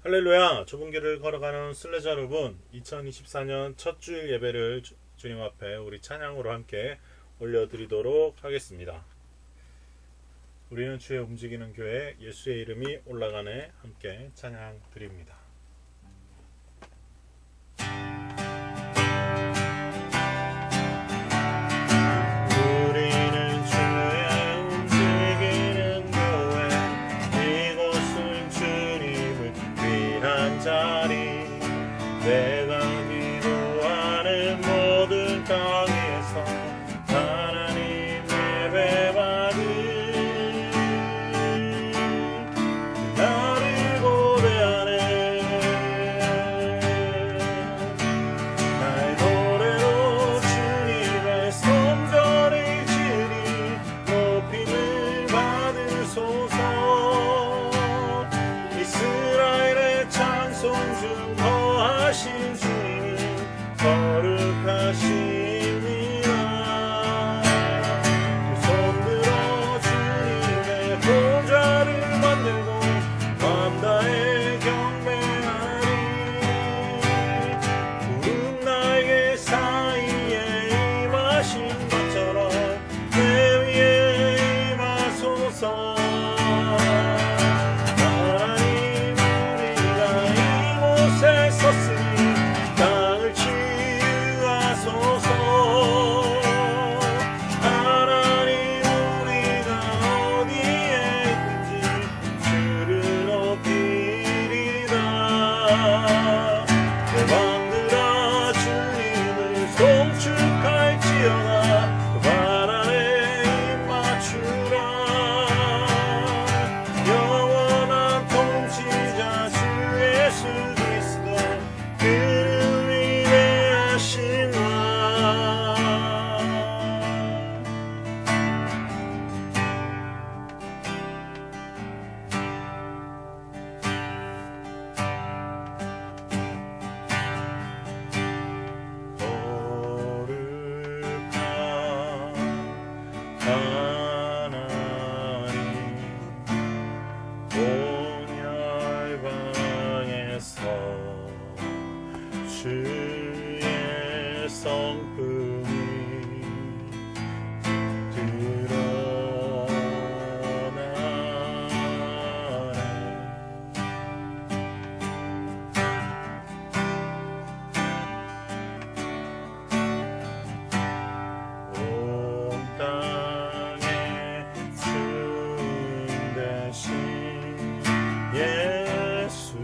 할렐루야. 좁은 길을 걸어가는 순례자 여러분, 2024년 첫 주일 예배를 주님 앞에 우리 찬양으로 함께 올려드리도록 하겠습니다. 우리는 주의 움직이는 교회, 예수의 이름이 올라가네, 함께 찬양 드립니다. 내가 기도하는 모든 땅에서 하나님 예배받은 나를 고대하네. 나의 노래로 주님의 성전을 지으리. 높임을 받으소서. 이스라엘의 찬송 중 하신 주님 거룩하십니다. 두 손 들어 주님의 보좌를 만들고 마음 다해 경배하리. 구름 날개 사이에 임하신 것처럼 내 위에 임하소서. 땅을 치유하소서. 하나님 우리가 어디에 있는지 주를 높이리다. 내 왕들아 주님을 송축할지어다. 그 발 아래 입 맞추라. 영원한 통치자 주 예수 그리스도 그를 위대하신 왕. 거룩한 하나님 온 열방에서 주의 성품이 드러나네. 온 땅의 주인 되신 예수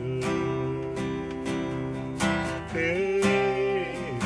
그 이름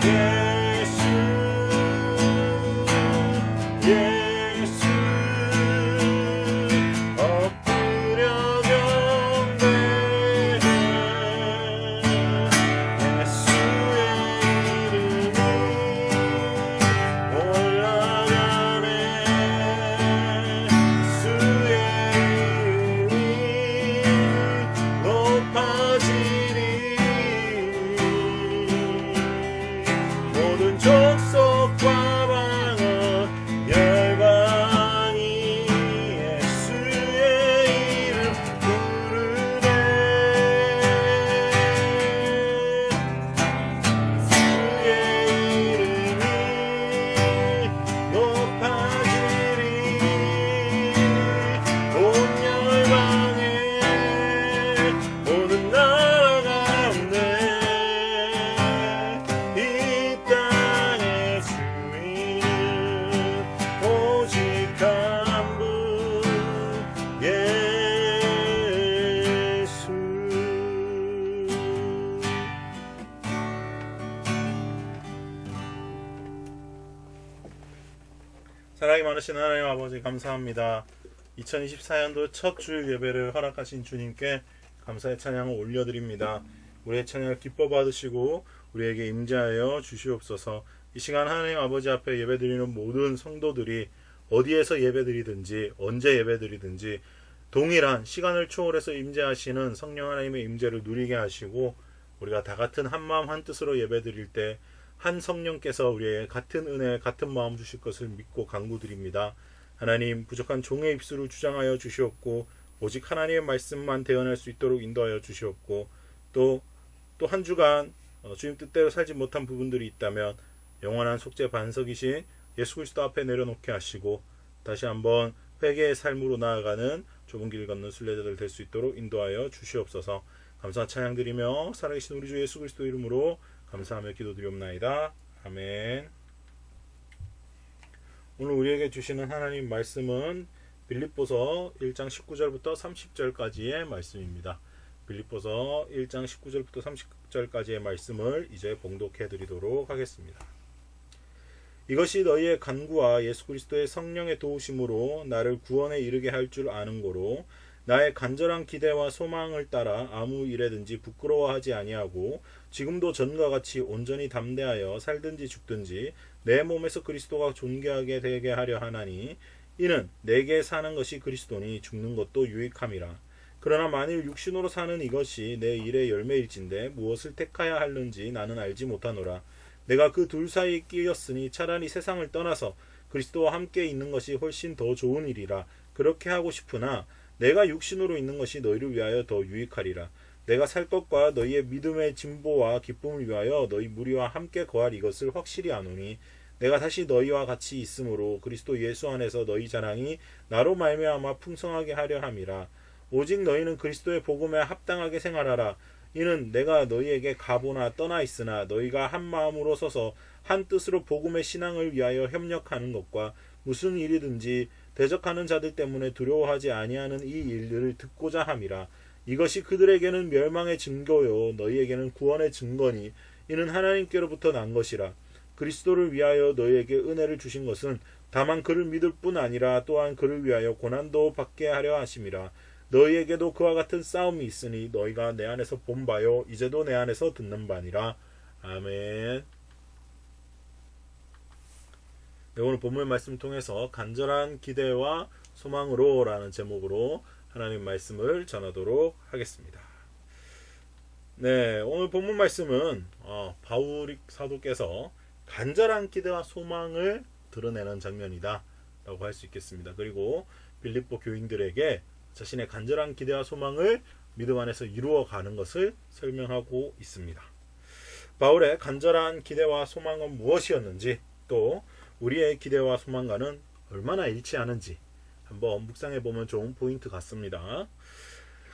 예수 엎드려 경배해 예수의 이름이 올라가네 예수의 이름이 높아지리 모든 족속과 방언 열방이 예수의 이름 부르네 예수의 이름이 높아지리 온 열방에 모든 나라 가운데 이 땅의 주인은 오직 한 분 예수. 사랑이 많으신 하나님 아버지 감사합니다. 2024년도 첫 주일 예배를 허락하신 주님께 감사의 찬양을 올려드립니다. 우리의 찬양을 기뻐 받으시고 우리에게 임재하여 주시옵소서. 이 시간 하나님 아버지 앞에 예배드리는 모든 성도들이 어디에서 예배드리든지 언제 예배드리든지 동일한 시간을 초월해서 임재하시는 성령 하나님의 임재를 누리게 하시고 우리가 다 같은 한 마음 한 뜻으로 예배드릴 때 한 성령께서 우리에게 같은 은혜 같은 마음 주실 것을 믿고 간구드립니다. 하나님 부족한 종의 입술을 주장하여 주시옵고 오직 하나님의 말씀만 대언할 수 있도록 인도하여 주시옵고 또 한 주간 주님 뜻대로 살지 못한 부분들이 있다면 영원한 속죄 반석이신 예수 그리스도 앞에 내려놓게 하시고 다시 한번 회개의 삶으로 나아가는 좁은 길 걷는 순례자들 될 수 있도록 인도하여 주시옵소서. 감사 찬양 드리며 살아계신 우리 주 예수 그리스도 이름으로 감사하며 기도드리옵나이다. 아멘. 오늘 우리에게 주시는 하나님 말씀은 빌립보서 1장 19절부터 30절까지의 말씀입니다. 빌립보서 1장 19절부터 30절까지의 말씀을 이제 봉독해 드리도록 하겠습니다. 이것이 너희의 간구와 예수 그리스도의 성령의 도우심으로 나를 구원에 이르게 할 줄 아는 고로 나의 간절한 기대와 소망을 따라 아무 일에든지 부끄러워하지 아니하고 지금도 전과 같이 온전히 담대하여 살든지 죽든지 내 몸에서 그리스도가 존귀하게 되게 하려 하나니 이는 내게 사는 것이 그리스도니 죽는 것도 유익함이라. 그러나 만일 육신으로 사는 이것이 내 일의 열매일진데 무엇을 택하여 할는지 나는 알지 못하노라. 내가 그 둘 사이에 끼었으니 차라리 세상을 떠나서 그리스도와 함께 있는 것이 훨씬 더 좋은 일이라. 그렇게 하고 싶으나 내가 육신으로 있는 것이 너희를 위하여 더 유익하리라. 내가 살 것과 너희의 믿음의 진보와 기쁨을 위하여 너희 무리와 함께 거할 이것을 확실히 아노니 내가 다시 너희와 같이 있으므로 그리스도 예수 안에서 너희 자랑이 나로 말미암아 풍성하게 하려 함이라. 오직 너희는 그리스도의 복음에 합당하게 생활하라. 이는 내가 너희에게 가보나 떠나 있으나 너희가 한 마음으로 서서 한 뜻으로 복음의 신앙을 위하여 협력하는 것과 무슨 일이든지 대적하는 자들 때문에 두려워하지 아니하는 이 일들을 듣고자 함이라. 이것이 그들에게는 멸망의 증거요 너희에게는 구원의 증거니 이는 하나님께로부터 난 것이라. 그리스도를 위하여 너희에게 은혜를 주신 것은 다만 그를 믿을 뿐 아니라 또한 그를 위하여 고난도 받게 하려 하심이라. 너희에게도 그와 같은 싸움이 있으니 너희가 내 안에서 본 바요 이제도 내 안에서 듣는 바니라. 아멘. 네, 오늘 본문 말씀을 통해서 간절한 기대와 소망으로 라는 제목으로 하나님 말씀을 전하도록 하겠습니다. 네, 오늘 본문 말씀은 바울 사도께서 간절한 기대와 소망을 드러내는 장면이다 라고 할 수 있겠습니다. 그리고 빌립보 교인들에게 자신의 간절한 기대와 소망을 믿음 안에서 이루어가는 것을 설명하고 있습니다. 바울의 간절한 기대와 소망은 무엇이었는지 또 우리의 기대와 소망과는 얼마나 일치하는지 한번 묵상해 보면 좋은 포인트 같습니다.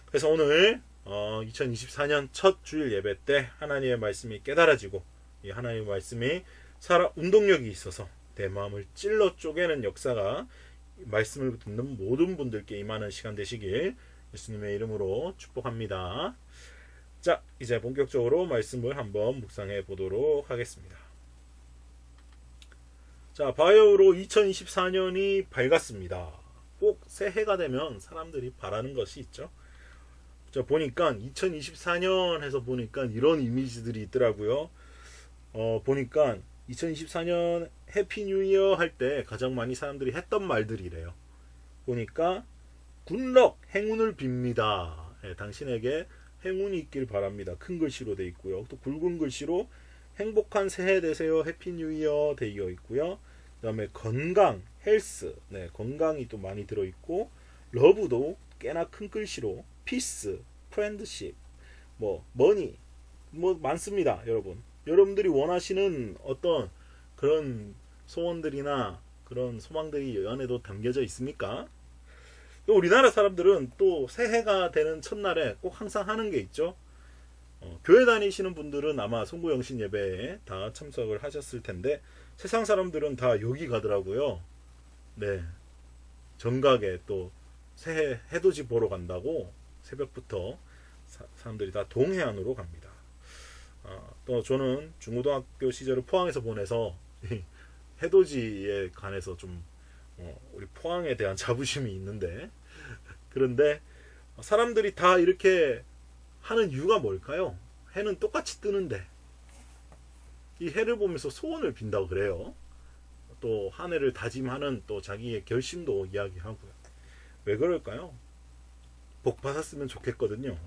그래서 오늘 2024년 첫 주일 예배 때 하나님의 말씀이 깨달아지고 이 하나님의 말씀이 운동력이 있어서 내 마음을 찔러 쪼개는 역사가 말씀을 듣는 모든 분들께 임하는 시간 되시길 예수님의 이름으로 축복합니다. 자, 이제 본격적으로 말씀을 한번 묵상해 보도록 하겠습니다. 자, 바야흐로 2024년이 밝았습니다. 꼭 새해가 되면 사람들이 바라는 것이 있죠. 자, 보니까 2024년 해서 보니까 이런 이미지들이 있더라고요. 보니까 2024년 해피 뉴 이어 할 때 가장 많이 사람들이 했던 말들이래요. 보니까 굿럭 행운을 빕니다. 예, 당신에게 행운이 있길 바랍니다. 큰 글씨로 돼 있고요. 또 굵은 글씨로 행복한 새해 되세요. 해피 뉴 이어 되어 있고요. 그다음에 건강, 헬스, 네, 건강이 또 많이 들어 있고, 러브도 꽤나 큰 글씨로 피스, 프렌드십, 뭐 머니, 뭐 많습니다, 여러분. 여러분들이 원하시는 어떤 그런 소원들이나 그런 소망들이 이 안에도 담겨져 있습니까? 우리나라 사람들은 또 새해가 되는 첫날에 꼭 항상 하는 게 있죠. 교회 다니시는 분들은 아마 송구영신 예배에 다 참석을 하셨을 텐데, 세상 사람들은 다 여기 가더라고요. 네, 정각에 또 새해 해돋이 보러 간다고 새벽부터 사람들이 다 동해안으로 갑니다. 또 저는 중고등학교 시절을 포항에서 보내서 해돋이에 관해서 좀 우리 포항에 대한 자부심이 있는데, 그런데 사람들이 다 이렇게 하는 이유가 뭘까요? 해는 똑같이 뜨는데 이 해를 보면서 소원을 빈다고 그래요. 또 한 해를 다짐하는 또 자기의 결심도 이야기하고요. 왜 그럴까요? 복 받았으면 좋겠거든요.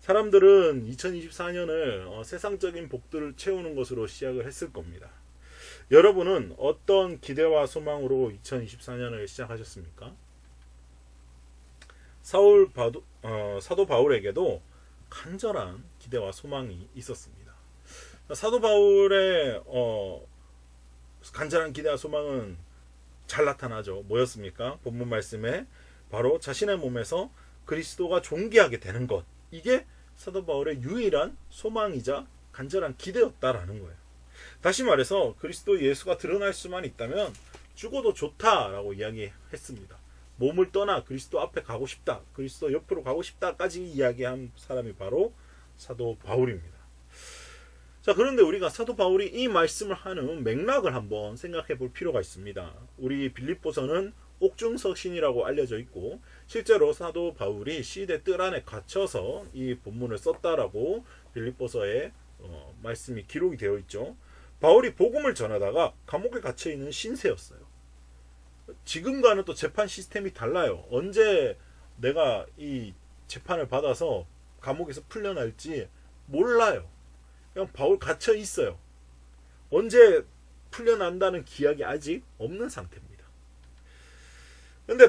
사람들은 2024년을 세상적인 복들을 채우는 것으로 시작을 했을 겁니다. 여러분은 어떤 기대와 소망으로 2024년을 시작하셨습니까? 사도 바울에게도 간절한 기대와 소망이 있었습니다. 사도 바울의 간절한 기대와 소망은 잘 나타나죠. 뭐였습니까? 본문 말씀에 바로 자신의 몸에서 그리스도가 존귀하게 되는 것, 이게 사도 바울의 유일한 소망이자 간절한 기대였다라는 거예요. 다시 말해서 그리스도 예수가 드러날 수만 있다면 죽어도 좋다라고 이야기했습니다. 몸을 떠나 그리스도 앞에 가고 싶다, 그리스도 옆으로 가고 싶다까지 이야기한 사람이 바로 사도 바울입니다. 자, 그런데 우리가 사도 바울이 이 말씀을 하는 맥락을 한번 생각해 볼 필요가 있습니다. 우리 빌립보서는 옥중서신이라고 알려져 있고, 실제로 사도 바울이 시대 뜰 안에 갇혀서 이 본문을 썼다라고 빌립보서에 말씀이 기록이 되어 있죠. 바울이 복음을 전하다가 감옥에 갇혀 있는 신세였어요. 지금과는 또 재판 시스템이 달라요. 언제 내가 이 재판을 받아서 감옥에서 풀려날지 몰라요. 그냥 바울 갇혀 있어요. 언제 풀려난다는 기약이 아직 없는 상태입니다. 근데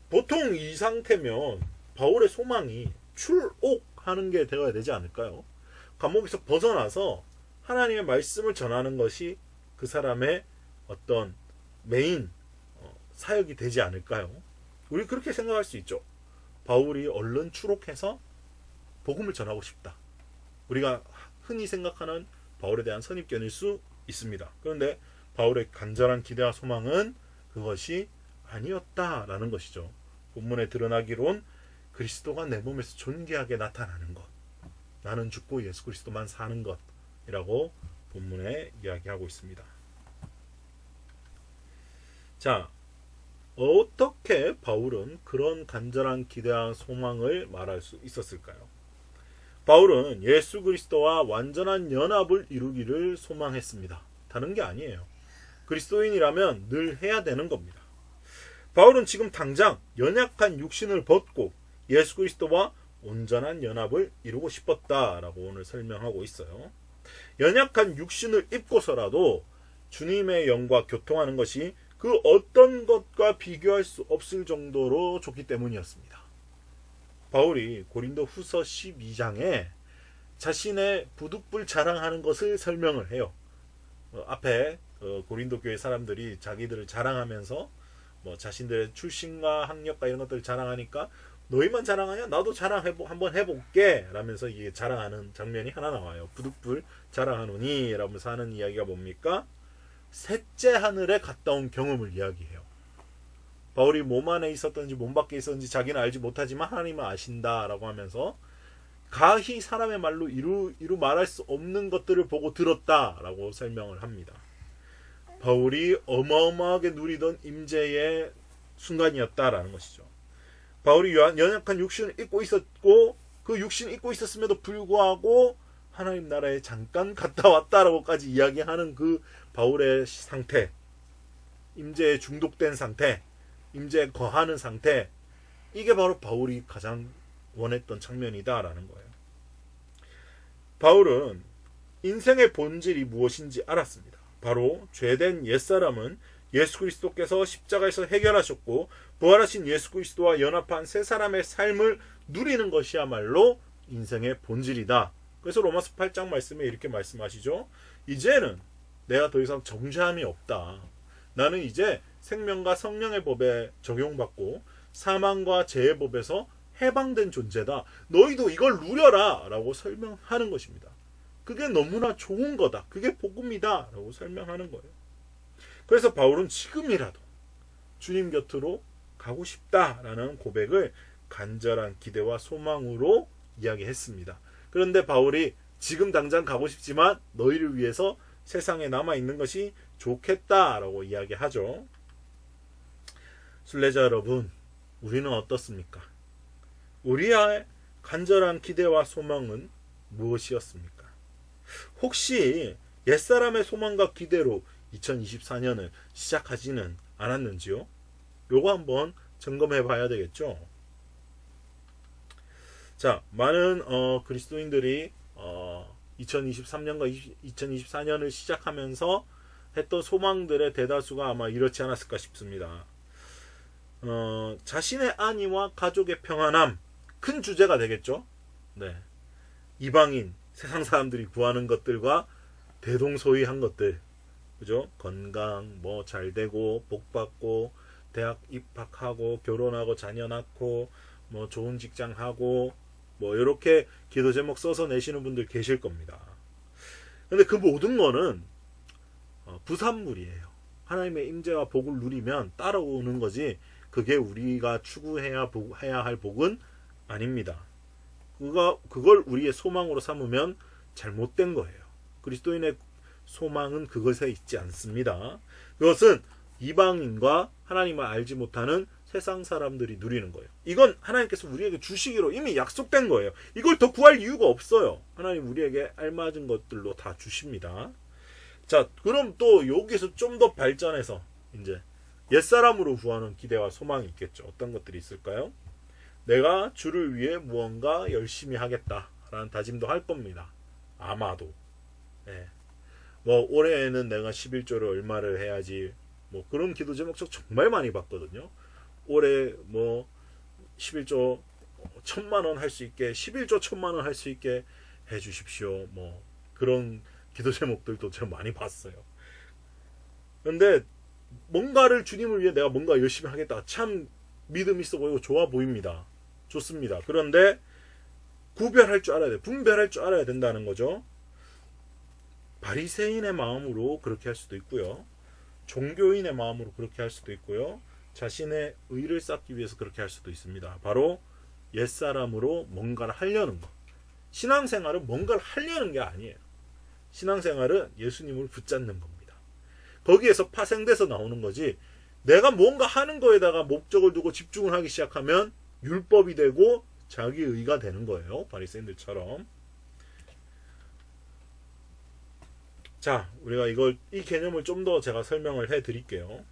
보통 이 상태면 바울의 소망이 출옥하는 게 되어야 되지 않을까요? 감옥에서 벗어나서 하나님의 말씀을 전하는 것이 그 사람의 어떤 메인 사역이 되지 않을까요? 우리 그렇게 생각할 수 있죠. 바울이 얼른 출옥해서 복음을 전하고 싶다. 우리가 흔히 생각하는 바울에 대한 선입견일 수 있습니다. 그런데 바울의 간절한 기대와 소망은 그것이 아니었다라는 것이죠. 본문에 드러나기론 그리스도가 내 몸에서 존귀하게 나타나는 것, 나는 죽고 예수 그리스도만 사는 것이라고 본문에 이야기하고 있습니다. 자, 어떻게 바울은 그런 간절한 기대와 소망을 말할 수 있었을까요? 바울은 예수 그리스도와 완전한 연합을 이루기를 소망했습니다. 다른 게 아니에요. 그리스도인이라면 늘 해야 되는 겁니다. 바울은 지금 당장 연약한 육신을 벗고 예수 그리스도와 온전한 연합을 이루고 싶었다라고 오늘 설명하고 있어요. 연약한 육신을 입고서라도 주님의 영과 교통하는 것이 그 어떤 것과 비교할 수 없을 정도로 좋기 때문이었습니다. 바울이 고린도 후서 12장에 자신의 부득불 자랑하는 것을 설명을 해요. 앞에 고린도 교회 사람들이 자기들을 자랑하면서 자신들의 출신과 학력과 이런 것들을 자랑하니까 너희만 자랑하냐? 나도 한번 해볼게 라면서 이게 자랑하는 장면이 하나 나와요. 부득불 자랑하노니 라면서 하는 이야기가 뭡니까? 셋째 하늘에 갔다 온 경험을 이야기해요. 바울이 몸 안에 있었던지 몸 밖에 있었는지 자기는 알지 못하지만 하나님은 아신다라고 하면서 가히 사람의 말로 이루 말할 수 없는 것들을 보고 들었다라고 설명을 합니다. 바울이 어마어마하게 누리던 임재의 순간이었다라는 것이죠. 바울이 연약한 육신을 입고 있었고 그 육신을 입고 있었음에도 불구하고 하나님 나라에 잠깐 갔다 왔다라고까지 이야기하는 그 바울의 상태, 임재에 중독된 상태, 임재에 거하는 상태, 이게 바로 바울이 가장 원했던 장면이다라는 거예요. 바울은 인생의 본질이 무엇인지 알았습니다. 바로 죄된 옛사람은 예수 그리스도께서 십자가에서 해결하셨고 부활하신 예수 그리스도와 연합한 새 사람의 삶을 누리는 것이야말로 인생의 본질이다. 그래서 로마서 8장 말씀에 이렇게 말씀하시죠. 이제는 내가 더 이상 정죄함이 없다. 나는 이제 생명과 성령의 법에 적용받고 사망과 죄의 법에서 해방된 존재다. 너희도 이걸 누려라 라고 설명하는 것입니다. 그게 너무나 좋은 거다. 그게 복음이다 라고 설명하는 거예요. 그래서 바울은 지금이라도 주님 곁으로 가고 싶다라는 고백을 간절한 기대와 소망으로 이야기했습니다. 그런데 바울이 지금 당장 가고 싶지만 너희를 위해서 세상에 남아있는 것이 좋겠다라고 이야기하죠. 순례자 여러분, 우리는 어떻습니까? 우리의 간절한 기대와 소망은 무엇이었습니까? 혹시 옛사람의 소망과 기대로 2024년을 시작하지는 않았는지요? 요거 한번 점검해 봐야 되겠죠. 자, 많은 그리스도인들이 2023년과 2024년을 시작하면서 했던 소망들의 대다수가 아마 이렇지 않았을까 싶습니다. 자신의 안위와 가족의 평안함, 큰 주제가 되겠죠. 네. 이방인, 세상 사람들이 구하는 것들과 대동소이한 것들, 그죠? 건강, 뭐 잘 되고, 복 받고, 대학 입학하고, 결혼하고, 자녀 낳고, 뭐 좋은 직장 하고, 뭐 이렇게 기도 제목 써서 내시는 분들 계실 겁니다. 근데 그 모든 거는 부산물이에요. 하나님의 임재와 복을 누리면 따라오는 거지, 그게 우리가 추구해야 할 복은 아닙니다. 그걸 우리의 소망으로 삼으면 잘못된 거예요. 그리스도인의 소망은 그것에 있지 않습니다. 그것은 이방인과 하나님을 알지 못하는 세상 사람들이 누리는 거예요. 이건 하나님께서 우리에게 주시기로 이미 약속된 거예요. 이걸 더 구할 이유가 없어요. 하나님 우리에게 알맞은 것들로 다 주십니다. 자, 그럼 또 여기서 좀 더 발전해서 이제 옛사람으로 구하는 기대와 소망이 있겠죠. 어떤 것들이 있을까요? 내가 주를 위해 무언가 열심히 하겠다라는 다짐도 할 겁니다. 아마도. 네. 뭐 올해에는 내가 11조를 얼마를 해야지, 뭐 그런 기도 제목 정말 많이 봤거든요. 올해 뭐 11조 1,000,000원 할 수 있게, 11조 1,000,000원 할 수 있게 해 주십시오. 뭐 그런 기도 제목들도 제가 많이 봤어요. 근데 뭔가를 주님을 위해 내가 뭔가 열심히 하겠다, 참 믿음 있어 보이고 좋아 보입니다. 좋습니다. 그런데 구별할 줄 알아야 돼. 분별할 줄 알아야 된다는 거죠. 바리새인의 마음으로 그렇게 할 수도 있고요. 종교인의 마음으로 그렇게 할 수도 있고요. 자신의 의를 쌓기 위해서 그렇게 할 수도 있습니다. 바로 옛사람으로 뭔가를 하려는 것. 신앙생활은 뭔가를 하려는 게 아니에요. 신앙생활은 예수님을 붙잡는 겁니다. 거기에서 파생돼서 나오는 거지, 내가 뭔가 하는 거에다가 목적을 두고 집중을 하기 시작하면 율법이 되고 자기 의가 되는 거예요. 바리새인들처럼. 자, 우리가 이 개념을 좀 더 제가 설명을 해 드릴게요.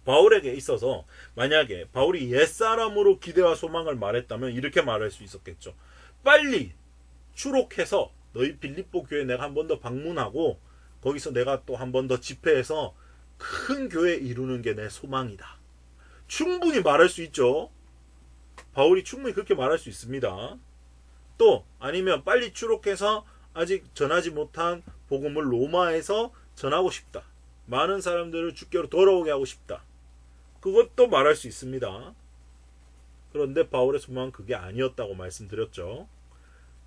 바울에게 있어서 만약에 바울이 옛사람으로 기대와 소망을 말했다면 이렇게 말할 수 있었겠죠. 빨리 추록해서 너희 빌립보 교회 내가 한 번 더 방문하고 거기서 내가 또 한 번 더 집회해서 큰 교회 이루는 게 내 소망이다. 충분히 말할 수 있죠. 바울이 충분히 그렇게 말할 수 있습니다. 또 아니면 빨리 추록해서 아직 전하지 못한 복음을 로마에서 전하고 싶다. 많은 사람들을 주께로 돌아오게 하고 싶다. 그것도 말할 수 있습니다. 그런데 바울의 소망은 그게 아니었다고 말씀드렸죠.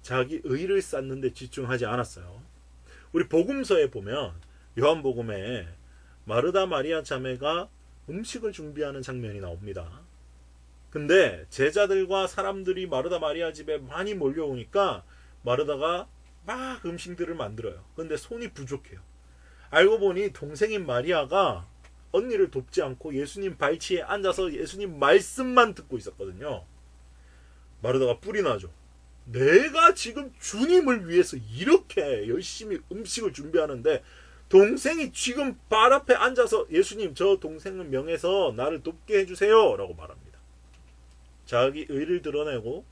자기 의를 쌓는 데 집중하지 않았어요. 우리 복음서에 보면 요한복음에 마르다 마리아 자매가 음식을 준비하는 장면이 나옵니다. 근데 제자들과 사람들이 마르다 마리아 집에 많이 몰려오니까 마르다가 막 음식들을 만들어요. 근데 손이 부족해요. 알고 보니 동생인 마리아가 언니를 돕지 않고 예수님 발치에 앉아서 예수님 말씀만 듣고 있었거든요. 마르다가 뿔이 나죠. 내가 지금 주님을 위해서 이렇게 열심히 음식을 준비하는데 동생이 지금 발 앞에 앉아서 예수님 저 동생을 명해서 나를 돕게 해주세요 라고 말합니다. 자기 의를 드러내고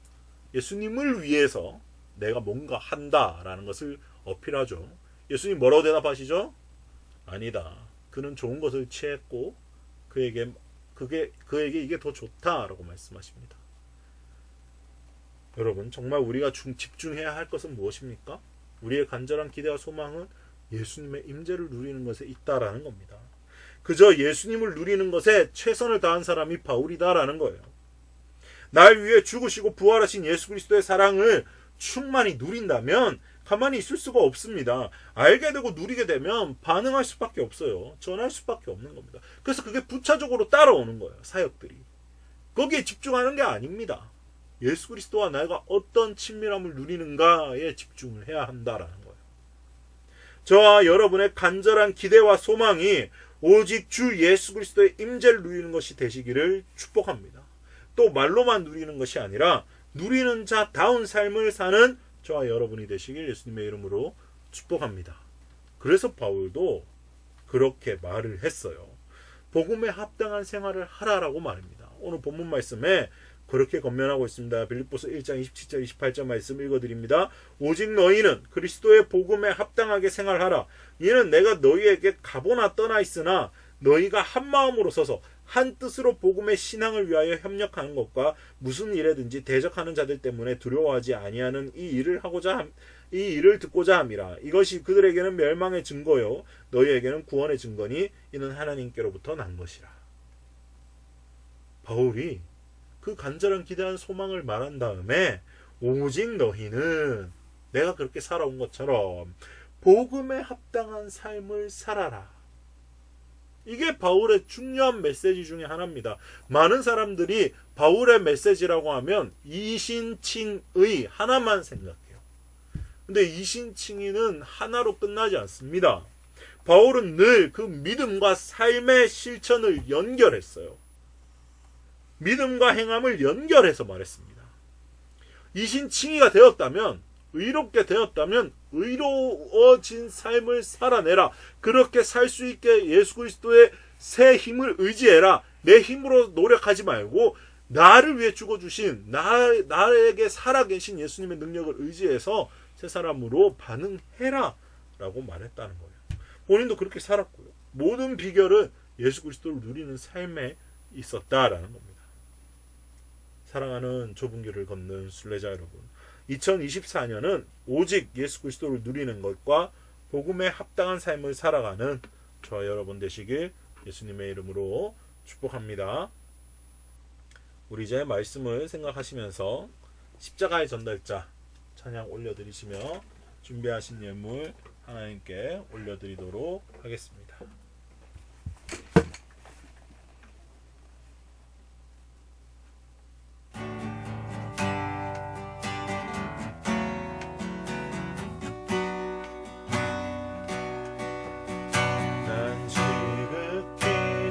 예수님을 위해서 내가 뭔가 한다라는 것을 어필하죠. 예수님 뭐라고 대답하시죠? 아니다. 그는 좋은 것을 취했고 그에게 이게 더 좋다라고 말씀하십니다. 여러분 정말 우리가 집중해야 할 것은 무엇입니까? 우리의 간절한 기대와 소망은 예수님의 임재를 누리는 것에 있다라는 겁니다. 그저 예수님을 누리는 것에 최선을 다한 사람이 바울이다라는 거예요. 날 위해 죽으시고 부활하신 예수 그리스도의 사랑을 충만히 누린다면 가만히 있을 수가 없습니다. 알게 되고 누리게 되면 반응할 수밖에 없어요. 전할 수밖에 없는 겁니다. 그래서 그게 부차적으로 따라오는 거예요. 사역들이. 거기에 집중하는 게 아닙니다. 예수 그리스도와 내가 어떤 친밀함을 누리는가에 집중을 해야 한다라는 거예요. 저와 여러분의 간절한 기대와 소망이 오직 주 예수 그리스도의 임재를 누리는 것이 되시기를 축복합니다. 또 말로만 누리는 것이 아니라 누리는 자다운 삶을 사는 저와 여러분이 되시길 예수님의 이름으로 축복합니다. 그래서 바울도 그렇게 말을 했어요. 복음에 합당한 생활을 하라라고 말합니다. 오늘 본문 말씀에 그렇게 권면하고 있습니다. 빌립보서 1장 27절 28절 말씀 읽어드립니다. 오직 너희는 그리스도의 복음에 합당하게 생활하라. 이는 내가 너희에게 가보나 떠나 있으나 너희가 한 마음으로 서서 한 뜻으로 복음의 신앙을 위하여 협력하는 것과 무슨 일에든지 대적하는 자들 때문에 두려워하지 아니하는 이 일을 듣고자 함이라. 이것이 그들에게는 멸망의 증거요 너희에게는 구원의 증거니 이는 하나님께로부터 난 것이라. 바울이 그 간절한 기대한 소망을 말한 다음에 오직 너희는 내가 그렇게 살아온 것처럼 복음에 합당한 삶을 살아라. 이게 바울의 중요한 메시지 중에 하나입니다. 많은 사람들이 바울의 메시지라고 하면 이신칭의 하나만 생각해요. 근데 이신칭의는 하나로 끝나지 않습니다. 바울은 늘 그 믿음과 삶의 실천을 연결했어요. 믿음과 행함을 연결해서 말했습니다. 이신칭의가 되었다면, 의롭게 되었다면 의로워진 삶을 살아내라. 그렇게 살 수 있게 예수 그리스도의 새 힘을 의지해라. 내 힘으로 노력하지 말고 나를 위해 죽어주신 나에게 살아계신 예수님의 능력을 의지해서 새 사람으로 반응해라 라고 말했다는 거예요. 본인도 그렇게 살았고요. 모든 비결은 예수 그리스도를 누리는 삶에 있었다라는 겁니다. 사랑하는 좁은 길을 걷는 순례자 여러분, 2024년은 오직 예수 그리스도를 누리는 것과 복음에 합당한 삶을 살아가는 저와 여러분 되시길 예수님의 이름으로 축복합니다. 우리 이제 말씀을 생각하시면서 십자가의 전달자 찬양 올려드리시며 준비하신 예물 하나님께 올려드리도록 하겠습니다.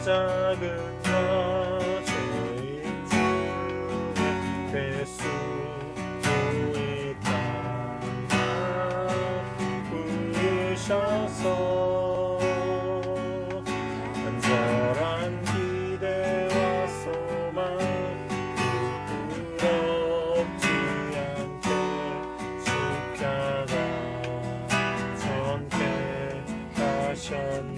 작은 죄인 중에 괴수 부으셔서 간절한 기대와 소망 부끄럽지 않게 십자가 전케 하셨네.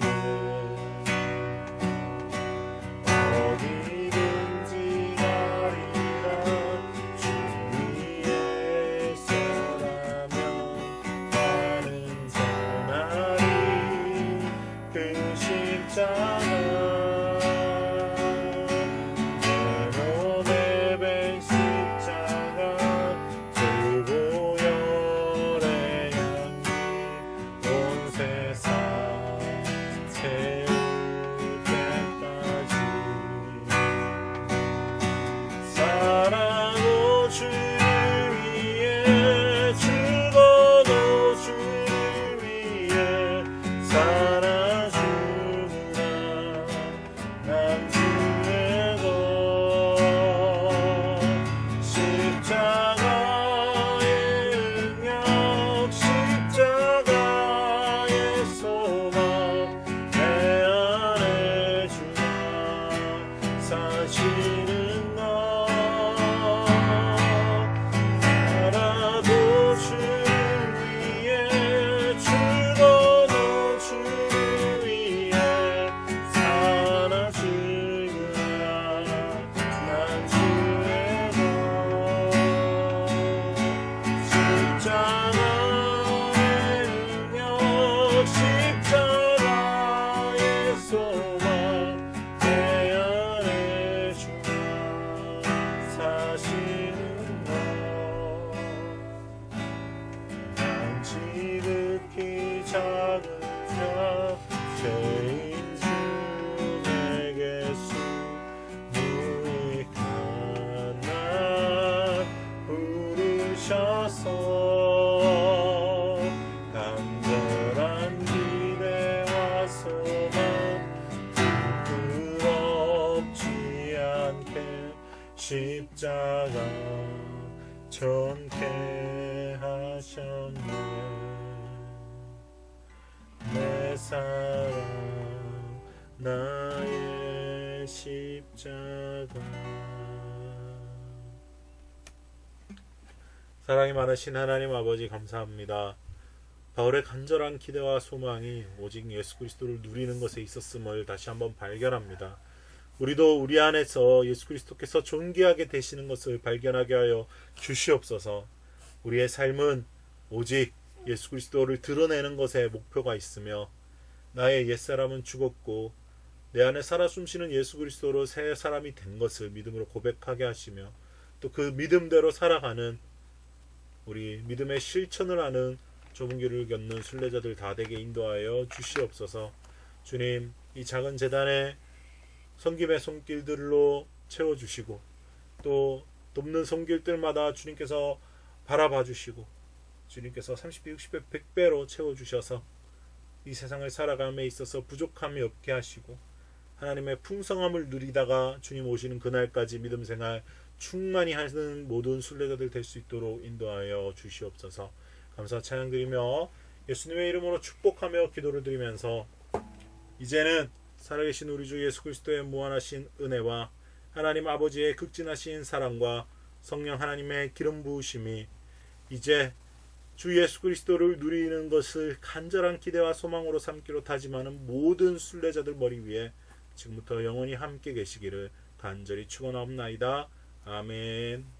사랑 십자가 전케 하셨네. 내 사랑 나의 십자가. 사랑이 많으신 하나님 아버지 감사합니다. 바울의 간절한 기대와 소망이 오직 예수 그리스도를 누리는 것에 있었음을 다시 한번 발견합니다. 우리도 우리 안에서 예수 그리스도께서 존귀하게 되시는 것을 발견하게 하여 주시옵소서. 우리의 삶은 오직 예수 그리스도를 드러내는 것에 목표가 있으며 나의 옛사람은 죽었고 내 안에 살아 숨쉬는 예수 그리스도로 새 사람이 된 것을 믿음으로 고백하게 하시며 또 그 믿음대로 살아가는 우리 믿음의 실천을 하는 좁은 길을 걷는 순례자들 다 되게 인도하여 주시옵소서. 주님, 이 작은 재단에 섬김의 손길들로 채워주시고 또 돕는 손길들마다 주님께서 바라봐 주시고 주님께서 30배, 60배, 100배로 채워주셔서 이 세상을 살아감에 있어서 부족함이 없게 하시고 하나님의 풍성함을 누리다가 주님 오시는 그날까지 믿음 생활 충만히 하는 모든 순례자들 될 수 있도록 인도하여 주시옵소서. 감사 찬양드리며 예수님의 이름으로 축복하며 기도를 드리면서 이제는 살아계신 우리 주 예수 그리스도의 무한하신 은혜와 하나님 아버지의 극진하신 사랑과 성령 하나님의 기름 부으심이 이제 주 예수 그리스도를 누리는 것을 간절한 기대와 소망으로 삼기로 다짐하는 모든 순례자들 머리 위에 지금부터 영원히 함께 계시기를 간절히 축원하옵나이다. 아멘.